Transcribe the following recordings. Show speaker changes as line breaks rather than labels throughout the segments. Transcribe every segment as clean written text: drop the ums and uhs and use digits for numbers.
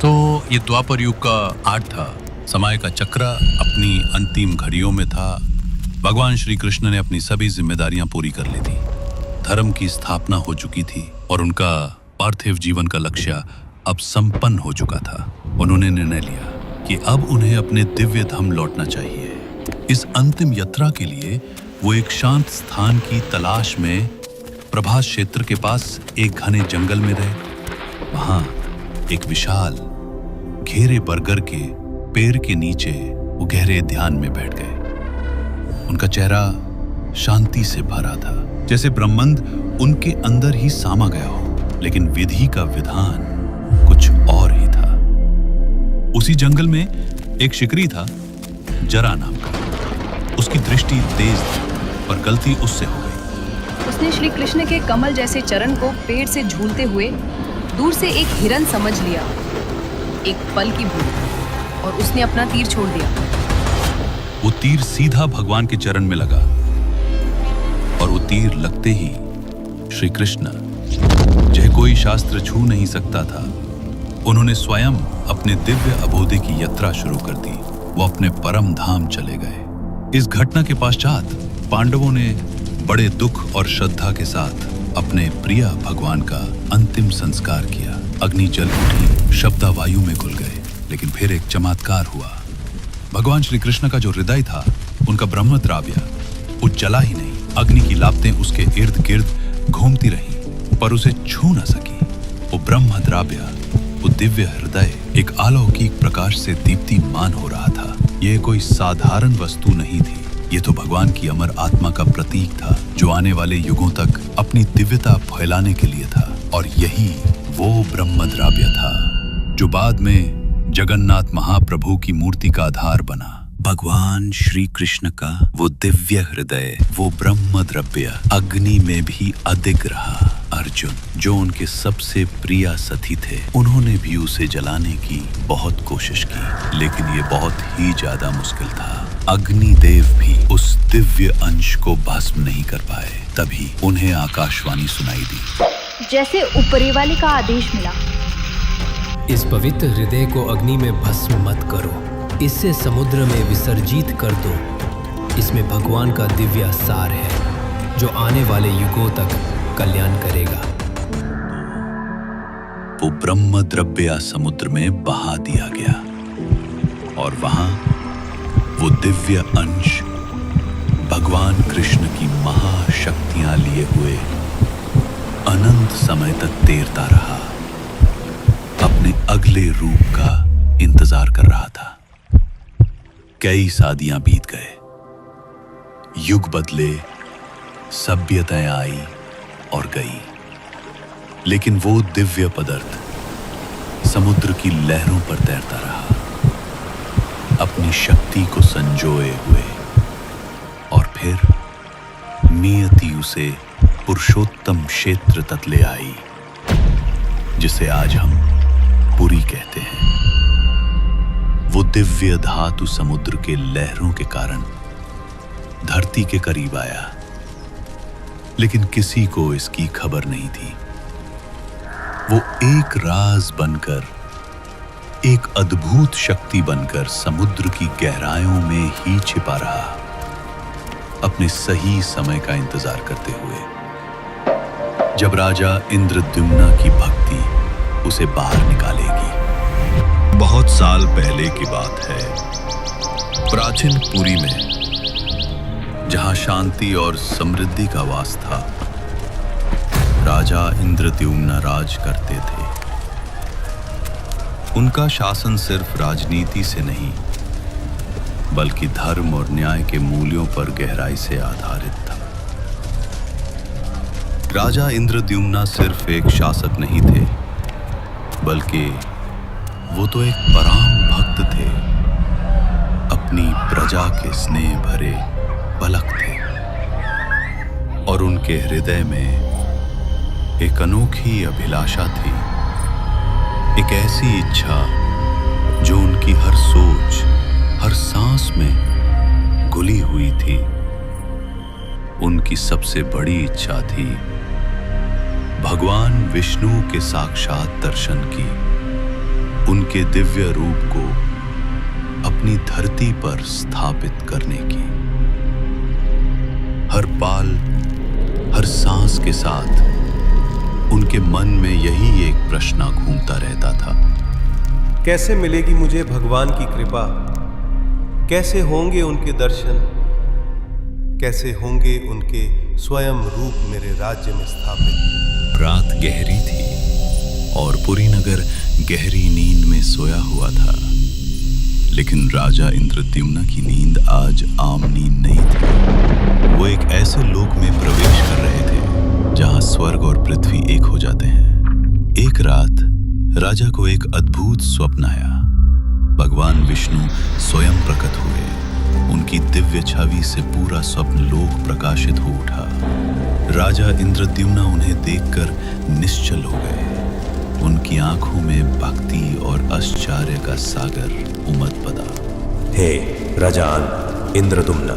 तो ये द्वापर युग का आठ था। समय का चक्र अपनी अंतिम घड़ियों में था। भगवान श्री कृष्ण ने अपनी सभी जिम्मेदारियां पूरी कर ली थी। धर्म की स्थापना हो चुकी थी और उनका पार्थिव जीवन का लक्ष्य अब संपन्न हो चुका था। उन्होंने निर्णय लिया कि अब उन्हें अपने दिव्य धाम लौटना चाहिए। इस अंतिम यात्रा के लिए वो एक शांत स्थान की तलाश में प्रभास क्षेत्र के पास एक घने जंगल में रहे। वहां एक विशाल घेरे बरगद के पेड़ के नीचे वो गहरे ध्यान में बैठ गए। उनका चेहरा शांति से भरा था, जैसे ब्रह्मांड उनके अंदर ही समा गया हो। लेकिन विधि का विधान कुछ और ही था। उसी जंगल में एक शिकारी था, जरा नाम का। उसकी दृष्टि तेज थी, पर गलती उससे हो गई।
उसने श्री कृष्ण के कमल जैसे चरण को पेड़ से झूलते हुए दूर से एक हिरन समझ लिया, एक पल की भूल, और उसने अपना तीर छोड़ दिया।
वो तीर सीधा भगवान के चरण में लगा और वो तीर लगते ही श्री कृष्ण, जिन्हें कोई शास्त्र छू नहीं सकता था, उन्होंने स्वयं अपने दिव्य अबोधि की यात्रा शुरू कर दी। वो अपने परम धाम चले गए। इस घटना के पश्चात पांडवों ने बड़े दुख और श्रद्धा के साथ अपने प्रिय भगवान का अंतिम संस्कार किया। अग्नि जल उठी, शब्द वायु में घुल गए। लेकिन फिर एक चमत्कार हुआ। भगवान श्री कृष्ण का जो हृदय था, उनका ब्रह्मद्राव्य, वो जला ही नहीं। अग्नि की लापतें उसके इर्द गिर्द घूमती रहीं, पर उसे छू न सकी। वो ब्रह्मद्राव्य, वो दिव्य हृदय एक अलौकिक प्रकाश से दीप्तिमान हो रहा था। यह कोई साधारण वस्तु नहीं थी। ये तो भगवान की अमर आत्मा का प्रतीक था, जो आने वाले युगों तक अपनी दिव्यता फैलाने के लिए था। और यही वो ब्रह्मद्राव्य था जो बाद में जगन्नाथ महाप्रभु की मूर्ति का आधार बना। भगवान श्री कृष्ण का वो दिव्य हृदय, वो ब्रह्मद्रव्य अग्नि में भी अधिक रहा। अर्जुन, जो उनके सबसे प्रिय साथी थे, उन्होंने भी उसे जलाने की बहुत कोशिश की, लेकिन ये बहुत ही ज्यादा मुश्किल था। अग्निदेव भी उस दिव्य अंश को भस्म नहीं कर पाए। तभी उन्हें आकाशवाणी सुनाई दी,
जैसे ऊपरी वाले का आदेश मिला।
इस पवित्र हृदय को अग्नि में भस्म मत करो, इसे समुद्र में विसर्जित कर दो। इसमें भगवान का दिव्य सार है, जो आने वाले युगों तक कल्याण करेगा।
वो ब्रह्मद्रव्य समुद्र में बहा दिया गया और वहां वो दिव्य अंश भगवान कृष्ण की महाशक्तियां लिए हुए अनंत समय तक तैरता रहा। अपने अगले रूप का इंतजार कर रहा था। कई सदियां बीत गए, युग बदले, सभ्यताएं आई और गई, लेकिन वो दिव्य पदार्थ समुद्र की लहरों पर तैरता रहा, अपनी शक्ति को संजोए हुए। और फिर नियति उसे पुरुषोत्तम क्षेत्र तक ले आई, जिसे आज हम पुरी कहते हैं। वो दिव्य धातु समुद्र के लहरों के कारण धरती के करीब आया, लेकिन किसी को इसकी खबर नहीं थी। वो एक राज बनकर, एक अद्भुत शक्ति बनकर समुद्र की गहराइयों में ही छिपा रहा, अपने सही समय का इंतजार करते हुए, जब राजा इंद्रद्युम्न की भक्ति उसे बाहर निकालेगी। बहुत साल पहले की बात है, प्राचीन पुरी में, जहां शांति और समृद्धि का वास था, राजा इंद्रद्युम्न राज करते थे। उनका शासन सिर्फ राजनीति से नहीं, बल्कि धर्म और न्याय के मूल्यों पर गहराई से आधारित था। राजा इंद्रद्युम्न सिर्फ एक शासक नहीं थे, बल्कि वो तो एक परम भक्त थे। अपनी प्रजा के स्नेह भरे पलक थे और उनके हृदय में एक अनोखी अभिलाषा थी, एक ऐसी इच्छा जो उनकी हर सोच, हर सांस में घुली हुई थी। उनकी सबसे बड़ी इच्छा थी भगवान विष्णु के साक्षात दर्शन की। उनके दिव्य रूप को अपनी धरती पर स्थापित करने की। हर पाल, हर सांस के साथ उनके मन में यही एक प्रश्न घूमता रहता था।
कैसे मिलेगी मुझे भगवान की कृपा? कैसे होंगे उनके दर्शन? कैसे होंगे उनके स्वयं रूप मेरे राज्य में स्थापित?
रात गहरी थी और पुरी नगर गहरी नींद में सोया हुआ था। लेकिन राजा इंद्रद्युम्न की नींद आज आम नींद नहीं थी। वो एक ऐसे लोक में प्रवेश कर रहे थे जहां स्वर्ग और पृथ्वी एक हो जाते हैं। एक रात राजा को एक अद्भुत स्वप्न आया। भगवान विष्णु स्वयं प्रकट हुए। उनकी दिव्य छवि से पूरा स्वप्न लोक प्रकाशित हो उठा। राजा इंद्रद्युम्न उन्हें देखकर निश्चल हो गए। उनकी आंखों में भक्ति और आश्चर्य का सागर उमड़ पड़ा।
हे राजान इंद्रद्युम्न,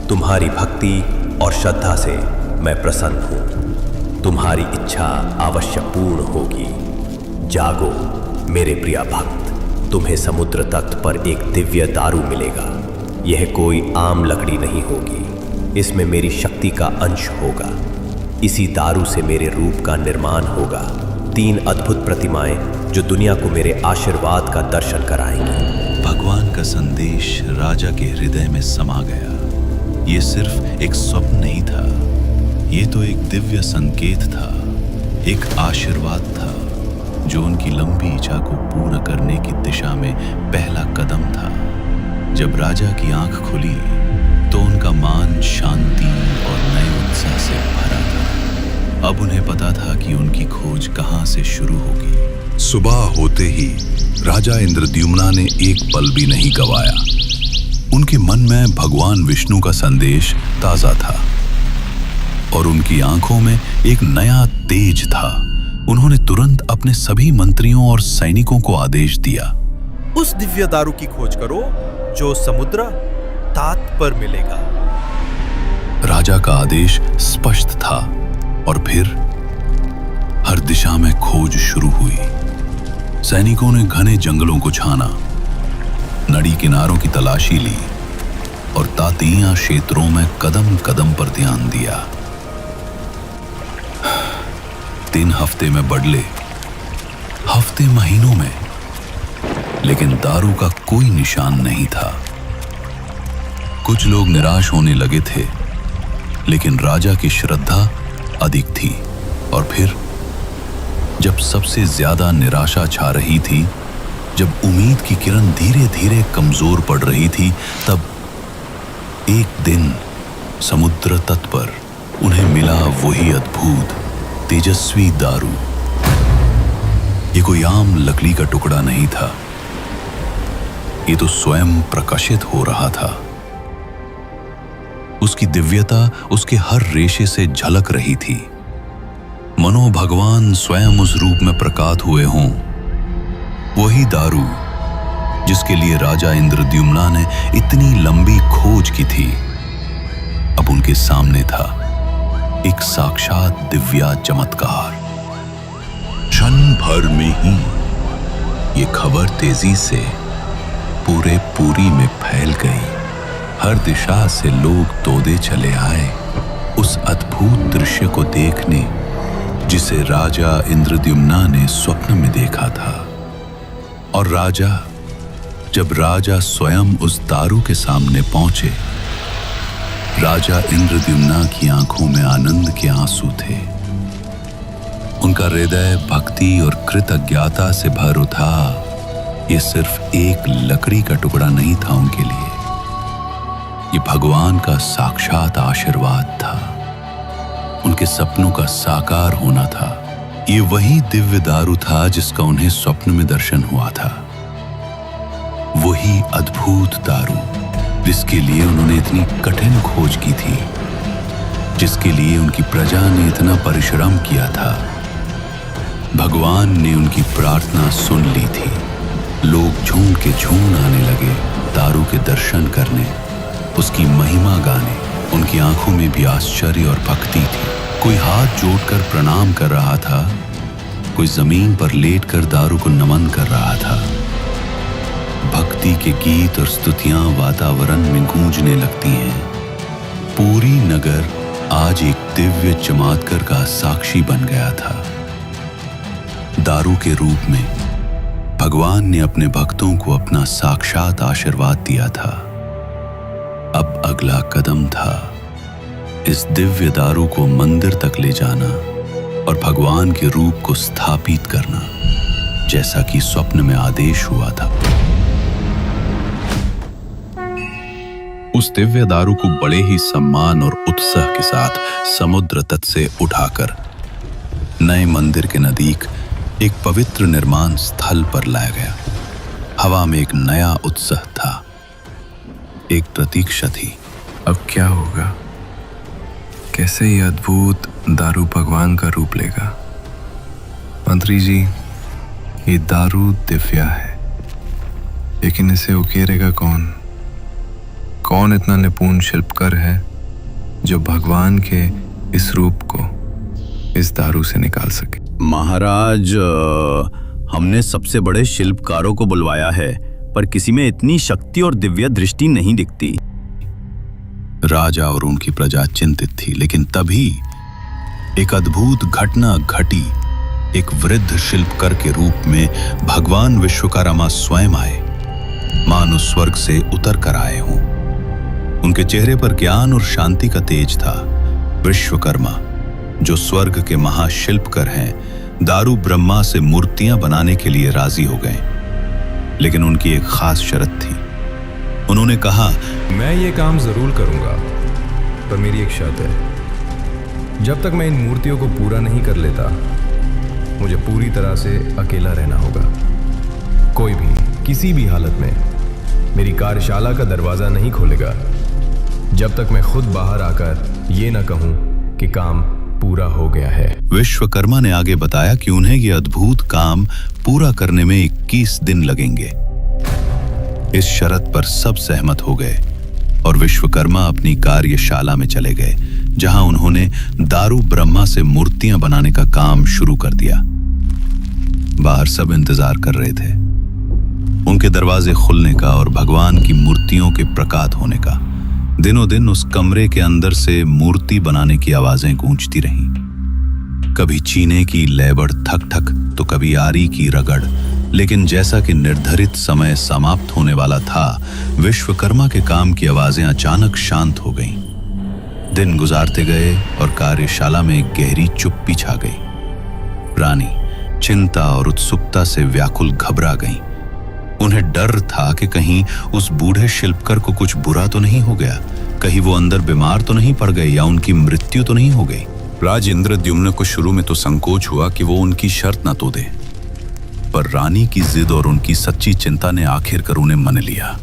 तुम्हारी भक्ति और श्रद्धा से मैं प्रसन्न हूँ। तुम्हारी इच्छा अवश्य पूर्ण होगी। जागो मेरे प्रिय भक्त, तुम्हें समुद्र तट पर एक दिव्य दारू मिलेगा। यह कोई आम लकड़ी नहीं होगी, इसमें मेरी शक्ति का अंश होगा। इसी दारू से मेरे रूप का निर्माण होगा। 3 अद्भुत प्रतिमाएं जो दुनिया को मेरे आशीर्वाद का दर्शन कराएंगी।
भगवान का संदेश राजा के हृदय में समा गया। ये सिर्फ एक स्वप्न नहीं था, ये तो एक दिव्य संकेत था, एक आशीर्वाद था जो उनकी लंबी इच्छा को पूर्ण करने की दिशा में पहला कदम था। जब राजा की आंख खुली तो उनका मान शांति और नए उत्साह से भरा था। अब उन्हें पता था कि उनकी खोज कहां से शुरू होगी।
सुबह होते ही राजा इंद्रद्युम्न ने एक पल भी नहीं गवाया। उनके मन में भगवान विष्णु का संदेश ताजा था और उनकी आंखों में एक नया तेज था। उन्होंने तुरंत अपने सभी मंत्रियों और सैनिकों को आदेश दिया,
उस दिव्य दारू की खोज करो जो समुद्र तट पर मिलेगा।
राजा का आदेश स्पष्ट था और फिर हर दिशा में खोज शुरू हुई। सैनिकों ने घने जंगलों को छाना, नदी किनारों की तलाशी ली और तातीय क्षेत्रों में कदम कदम पर ध्यान दिया। 3 हफ्ते में बदले, हफ्ते महीनों में, लेकिन दारू का कोई निशान नहीं था। कुछ लोग निराश होने लगे थे, लेकिन राजा की श्रद्धा अधिक थी। और फिर जब सबसे ज्यादा निराशा छा रही थी, जब उम्मीद की किरण धीरे धीरे कमजोर पड़ रही थी, तब एक दिन समुद्र तट पर उन्हें मिला वही अद्भुत तेजस्वी दारू। ये कोई आम लकड़ी का टुकड़ा नहीं था, ये तो स्वयं प्रकाशित हो रहा था। उसकी दिव्यता उसके हर रेशे से झलक रही थी, मनो भगवान स्वयं उस रूप में प्रकट हुए हों। वही दारू जिसके लिए राजा इंद्रद्युम्न ने इतनी लंबी खोज की थी, अब उनके सामने था, एक साक्षात दिव्या चमत्कार। क्षण भर में ही ये खबर तेजी से पूरे पुरी में फैल गई। हर दिशा से लोग दौड़े चले आए उस अद्भुत दृश्य को देखने जिसे राजा इंद्रद्युम्न ने स्वप्न में देखा था। और जब राजा स्वयं उस दारू के सामने पहुंचे, राजा इंद्रद्युम्न की आंखों में आनंद के आंसू थे। उनका हृदय भक्ति और कृतज्ञता से भर उठा। ये सिर्फ एक लकड़ी का टुकड़ा नहीं था उनके लिए, ये भगवान का साक्षात आशीर्वाद था, उनके सपनों का साकार होना था। ये वही दिव्य दारू था जिसका उन्हें स्वप्न में दर्शन हुआ था, वही अद्भुत दारू जिसके लिए उन्होंने इतनी कठिन खोज की थी, जिसके लिए उनकी प्रजा ने इतना परिश्रम किया था। भगवान ने उनकी प्रार्थना सुन ली थी। लोग झूम के झूम आने लगे दारू के दर्शन करने, उसकी महिमा गाने। उनकी आंखों में भी आश्चर्य और भक्ति थी। कोई हाथ जोड़कर प्रणाम कर रहा था,
कोई जमीन पर लेटकर दारू को नमन कर रहा था। भक्ति के गीत और स्तुतियां वातावरण में गूंजने लगती हैं। पूरी नगर आज एक दिव्य चमत्कार का साक्षी बन गया था। दारू के रूप में भगवान ने अपने भक्तों को अपना साक्षात आशीर्वाद दिया था। अब अगला कदम था इस दिव्य दारू को मंदिर तक ले जाना और भगवान के रूप को स्थापित करना, जैसा कि स्वप्न में आदेश हुआ था। उस दिव्य दारू को बड़े ही सम्मान और उत्साह के साथ समुद्र तट से उठाकर नए मंदिर के नजदीक एक पवित्र निर्माण स्थल पर लाया गया। हवा में एक नया उत्साह था, एक प्रतीक्षा थी।
अब क्या होगा? कैसे ये अद्भुत दारू भगवान का रूप लेगा? मंत्री जी, ये दारू दिव्या है, लेकिन इसे उकेरेगा कौन? कौन इतना निपुण शिल्पकार है जो भगवान के इस रूप को इस दारू से निकाल सके?
महाराज, हमने सबसे बड़े शिल्पकारों को बुलवाया है, पर किसी में इतनी शक्ति और दिव्य दृष्टि नहीं दिखती।
राजा और उनकी प्रजा चिंतित थी, लेकिन तभी एक अद्भुत घटना घटी। एक वृद्ध शिल्पकार के रूप में भगवान विश्वकर्मा स्वयं आए, मानो स्वर्ग से उतर कर आए हों। उनके चेहरे पर ज्ञान और शांति का तेज था। विश्वकर्मा, जो स्वर्ग के महाशिल्पकार हैं, दारू ब्रह्मा से मूर्तियां बनाने के लिए राजी हो गए, लेकिन उनकी एक खास शर्त थी। उन्होंने कहा,
मैं ये काम जरूर करूंगा, पर मेरी एक शर्त है। जब तक मैं इन मूर्तियों को पूरा नहीं कर लेता, मुझे पूरी तरह से अकेला रहना होगा। कोई भी किसी भी हालत में मेरी कार्यशाला का दरवाजा नहीं खोलेगा जब तक मैं खुद बाहर आकर ये ना कहूं कि काम पूरा हो गया है।
विश्वकर्मा ने आगे बताया कि उन्हें यह अद्भुत काम पूरा करने में 21 दिन लगेंगे। इस शर्त पर सब सहमत हो गए और विश्वकर्मा अपनी कार्यशाला में चले गए, जहां उन्होंने दारू ब्रह्मा से मूर्तियां बनाने का काम शुरू कर दिया। बाहर सब इंतजार कर रहे थे उनके दरवाजे खुलने का और भगवान की मूर्तियों के प्रकट होने का। दिनों दिन उस कमरे के अंदर से मूर्ति बनाने की आवाजें गूंजती रहीं। कभी चीने की लेबड़ ठक ठक, तो कभी आरी की रगड़। लेकिन जैसा कि निर्धारित समय समाप्त होने वाला था, विश्वकर्मा के काम की आवाजें अचानक शांत हो गईं। दिन गुजारते गए और कार्यशाला में एक गहरी चुप्पी छा गई। रानी चिंता और उत्सुकता से व्याकुल घबरा गईं। उन्हें डर था कि कहीं उस बूढ़े शिल्पकार को कुछ बुरा तो नहीं हो गया, कहीं वो अंदर बीमार तो नहीं पड़ गए या उनकी मृत्यु तो नहीं हो गई।
राज इंद्रद्युम्न को शुरू में तो संकोच हुआ कि वो उनकी शर्त न तो दे, पर रानी की जिद और उनकी सच्ची चिंता ने आखिरकार उन्हें मान लिया।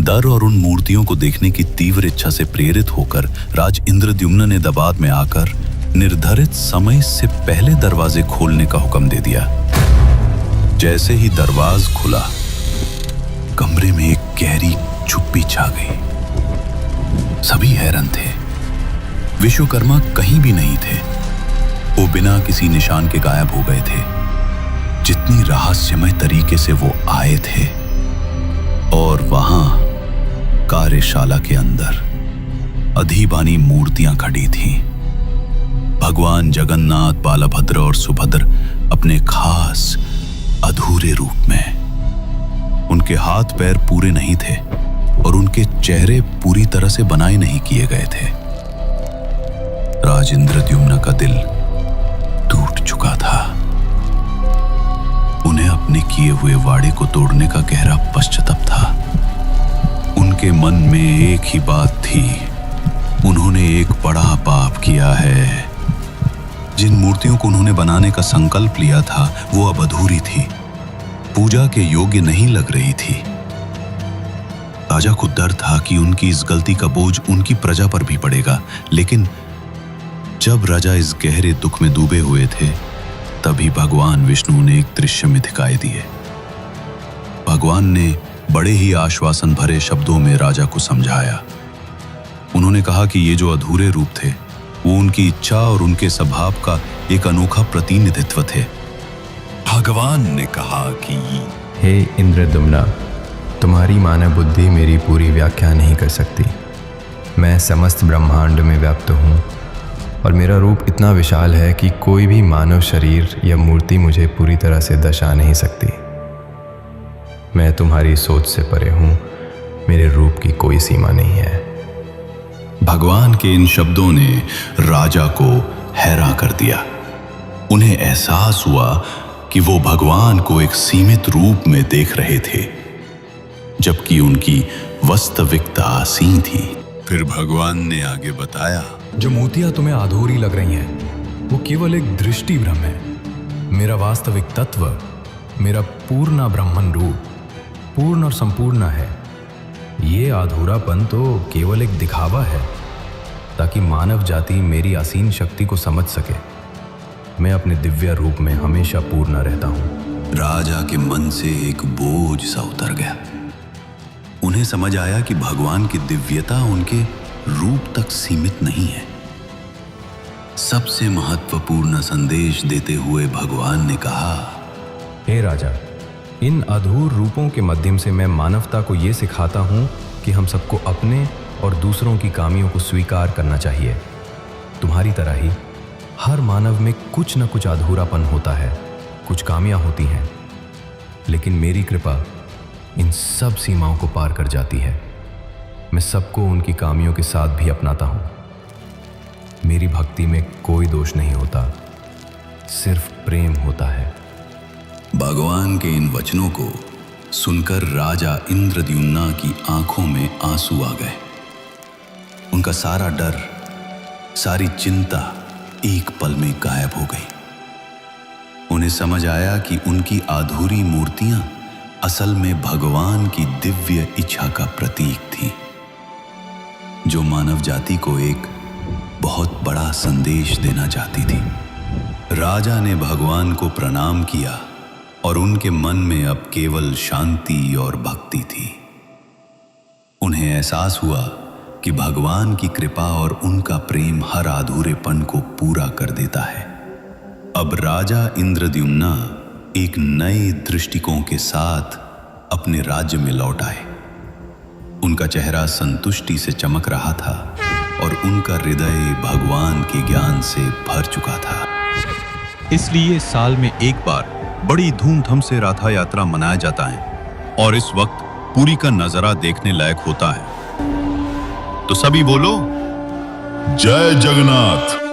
डर और उन मूर्तियों को देखने की तीव्र इच्छा से प्रेरित होकर राज इंद्रद्युम्न ने दबाव में आकर निर्धारित समय से पहले दरवाजे खोलने का हुक्म दे दिया। जैसे ही दरवाजा खुला, कमरे में एक गहरी चुप्पी छा गई। सभी हैरान थे। विश्वकर्मा कहीं भी नहीं थे। वो बिना किसी निशान के गायब हो गए थे। जितनी रहस्यमय तरीके से वो आए थे, और वहां कार्यशाला के अंदर अधिबानी मूर्तियां खड़ी थीं। भगवान जगन्नाथ, बालभद्र और सुभद्र अपने खास अधूरे रूप में। उनके हाथ पैर पूरे नहीं थे और उनके चेहरे पूरी तरह से बनाए नहीं किए गए थे। राज इंद्रद्युम्न का दिल टूट चुका था। उन्हें अपने किए हुए वादे को तोड़ने का गहरा पश्चाताप था। उनके मन में एक ही बात थी, उन्होंने एक बड़ा पाप किया है। जिन मूर्तियों को उन्होंने बनाने का संकल्प लिया था, वो अब अधूरी थी, पूजा के योग्य नहीं लग रही थी। राजा को डर था कि उनकी इस गलती का बोझ उनकी प्रजा पर भी पड़ेगा, लेकिन जब राजा इस गहरे दुख में डूबे हुए थे, तभी भगवान विष्णु ने एक दृश्य में दिखाई दिए। भगवान ने बड़े ही आश्वासन भरे शब्दों में राजा को समझाया। उन्होंने कहा कि ये जो अधूरे रूप थे, वो उनकी इच्छा और उनके स्वभाव का एक अनोखा प्रतिनिधित्व थे।
भगवान ने कहा कि
हे इंद्रदुम्ना, तुम्हारी मानव बुद्धि मेरी पूरी व्याख्या नहीं कर सकती। मैं समस्त ब्रह्मांड में व्याप्त हूँ और मेरा रूप इतना विशाल है कि कोई भी मानव शरीर या मूर्ति मुझे पूरी तरह से दर्शा नहीं सकती। मैं तुम्हारी सोच से परे हूँ, मेरे रूप की कोई सीमा नहीं है।
भगवान के इन शब्दों ने राजा को हैरान कर दिया। उन्हें एहसास हुआ कि वो भगवान को एक सीमित रूप में देख रहे थे, जबकि उनकी वास्तविकता असीम थी। फिर भगवान ने आगे बताया,
जो मूर्तियाँ तुम्हें अधूरी लग रही हैं, वो केवल एक दृष्टि भ्रम है। मेरा वास्तविक तत्व, मेरा पूर्ण ब्रह्मन रूप पूर्ण और संपूर्ण है। ये अधूरापन तो केवल एक दिखावा है, ताकि मानव जाति मेरी असीम शक्ति को समझ सके। मैं अपने दिव्य रूप में हमेशा पूर्ण रहता हूँ।
राजा के मन से एक बोझ सा उतर गया। उन्हें समझ आया कि भगवान की दिव्यता उनके रूप तक सीमित नहीं है। सबसे महत्वपूर्ण संदेश देते हुए भगवान ने कहा,
हे राजा, इन अधूर रूपों के माध्यम से मैं मानवता को ये सिखाता हूँ कि हम सबको अपने और दूसरों की खामियों को स्वीकार करना चाहिए। तुम्हारी तरह ही हर मानव में कुछ न कुछ अधूरापन होता है, कुछ खामियां होती हैं, लेकिन मेरी कृपा इन सब सीमाओं को पार कर जाती है। मैं सबको उनकी खामियों के साथ भी अपनाता हूँ। मेरी भक्ति में कोई दोष नहीं होता, सिर्फ प्रेम होता है।
भगवान के इन वचनों को सुनकर राजा इंद्रद्युम्ना की आंखों में आंसू आ गए। उनका सारा डर, सारी चिंता एक पल में गायब हो गई। उन्हें समझ आया कि उनकी अधूरी मूर्तियां असल में भगवान की दिव्य इच्छा का प्रतीक थी, जो मानव जाति को एक बहुत बड़ा संदेश देना चाहती थी। राजा ने भगवान को प्रणाम किया और उनके मन में अब केवल शांति और भक्ति थी। उन्हें एहसास हुआ कि भगवान की कृपा और उनका प्रेम हर अधूरेपन को पूरा कर देता है। अब राजा इंद्रद्युम्ना एक नए दृष्टिकोण के साथ अपने राज्य में लौट आए। उनका चेहरा संतुष्टि से चमक रहा था और उनका हृदय भगवान के ज्ञान से भर चुका था।
इसलिए साल में एक बार बड़ी धूमधाम से रथ यात्रा मनाया जाता है और इस वक्त पुरी का नजारा देखने लायक होता है। तो सभी बोलो, जय जगन्नाथ।